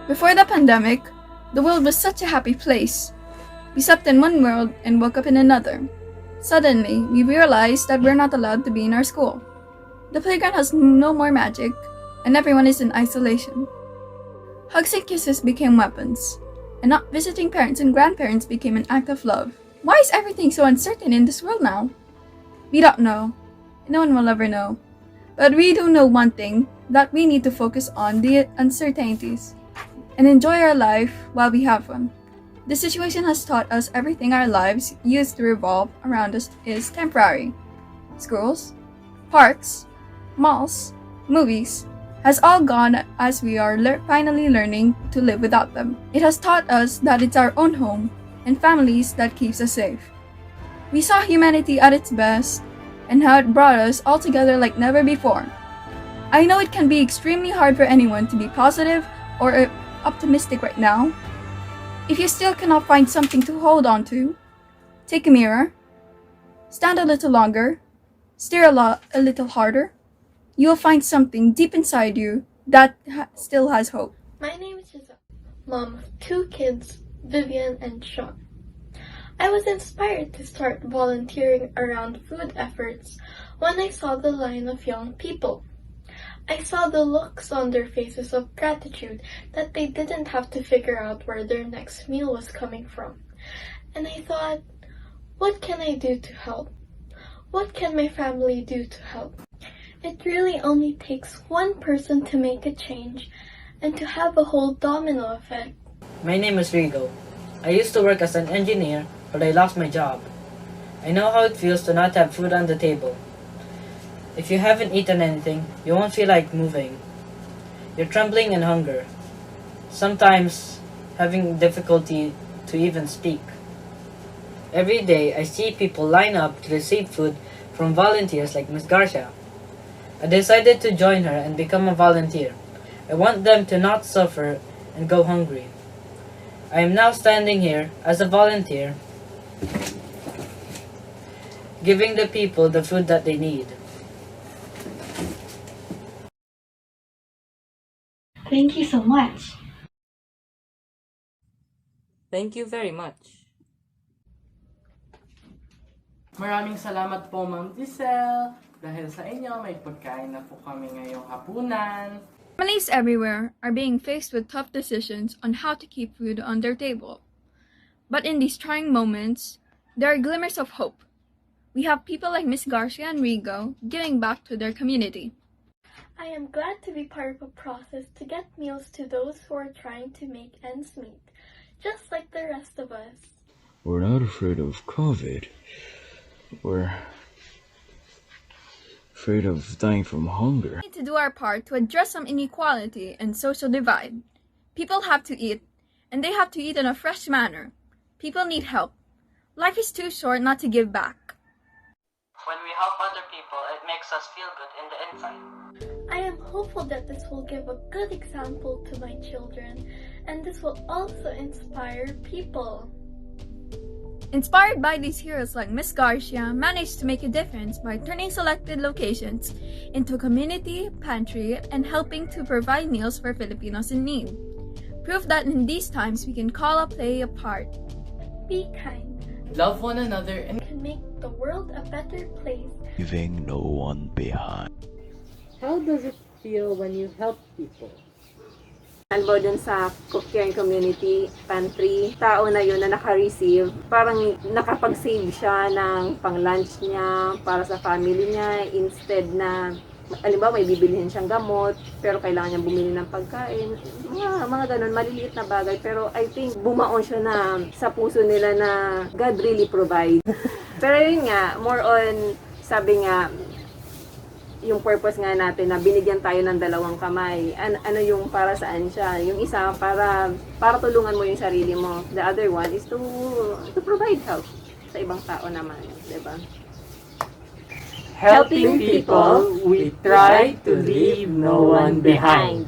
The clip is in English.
Before the pandemic, the world was such a happy place. We slept in one world and woke up in another. Suddenly, we realized that we're not allowed to be in our school. The playground has no more magic, and everyone is in isolation. Hugs and kisses became weapons, and not visiting parents and grandparents became an act of love. Why is everything so uncertain in this world now? We don't know. No one will ever know. But we do know one thing, that we need to focus on the uncertainties and enjoy our life while we have one. This situation has taught us everything our lives used to revolve around us is temporary. Schools, parks, malls, movies, has all gone as we are finally learning to live without them. It has taught us that it's our own home and families that keeps us safe. We saw humanity at its best and how it brought us all together like never before. I know it can be extremely hard for anyone to be positive or optimistic right now. If you still cannot find something to hold on to, take a mirror, stand a little longer, stare a little harder. You will find something deep inside you that still has hope. My name is Giselle, mom of 2 kids, Vivian and Sean. I was inspired to start volunteering around food efforts when I saw the line of young people. I saw the looks on their faces of gratitude that they didn't have to figure out where their next meal was coming from. And I thought, what can I do to help? What can my family do to help? It really only takes one person to make a change and to have a whole domino effect. My name is Rigo. I used to work as an engineer, but I lost my job. I know how it feels to not have food on the table. If you haven't eaten anything, you won't feel like moving. You're trembling in hunger, sometimes having difficulty to even speak. Every day, I see people line up to receive food from volunteers like Miss Garcia. I decided to join her and become a volunteer. I want them to not suffer and go hungry. I am now standing here as a volunteer, giving the people the food that they need. Thank you so much. Thank you very much. Maraming salamat po, Ma'am Giselle. Dahil sa inyo, may pagkain na po kami ngayong hapunan. Families everywhere are being faced with tough decisions on how to keep food on their table. But in these trying moments, there are glimmers of hope. We have people like Miss Garcia and Rigo giving back to their community. I am glad to be part of a process to get meals to those who are trying to make ends meet, just like the rest of us. We're not afraid of COVID. We're afraid of dying from hunger. We need to do our part to address some inequality and social divide. People have to eat, and they have to eat in a fresh manner. People need help. Life is too short not to give back. When we help other people, it makes us feel good in the inside. I am hopeful that this will give a good example to my children, and this will also inspire people. Inspired by these heroes like Miss Garcia managed to make a difference by turning selected locations into a community pantry and helping to provide meals for Filipinos in need. Proof that in these times we can call a play a part. Be kind. Love one another and Can make the world a better place. Leaving no one behind. How does it feel when you help people? Albo dun sa caring community pantry, tao na yun na naka-receive, parang nakapag-save siya ng pang-lunch niya para sa family niya instead na alimbawa may bibilihin siyang gamot pero kailangan niya bumili ng pagkain. Mga ganun, maliliit na bagay pero I think bumaon siya na sa puso nila na God really provide. Pero yun nga, more on sabi nga yung purpose nga natin na binigyan tayo ng 2 kamay. Ano yung para saan siya? Yung isa para tulungan mo yung sarili mo. The other one is to provide help sa ibang tao naman, 'di ba? helping people, we try to leave no one behind.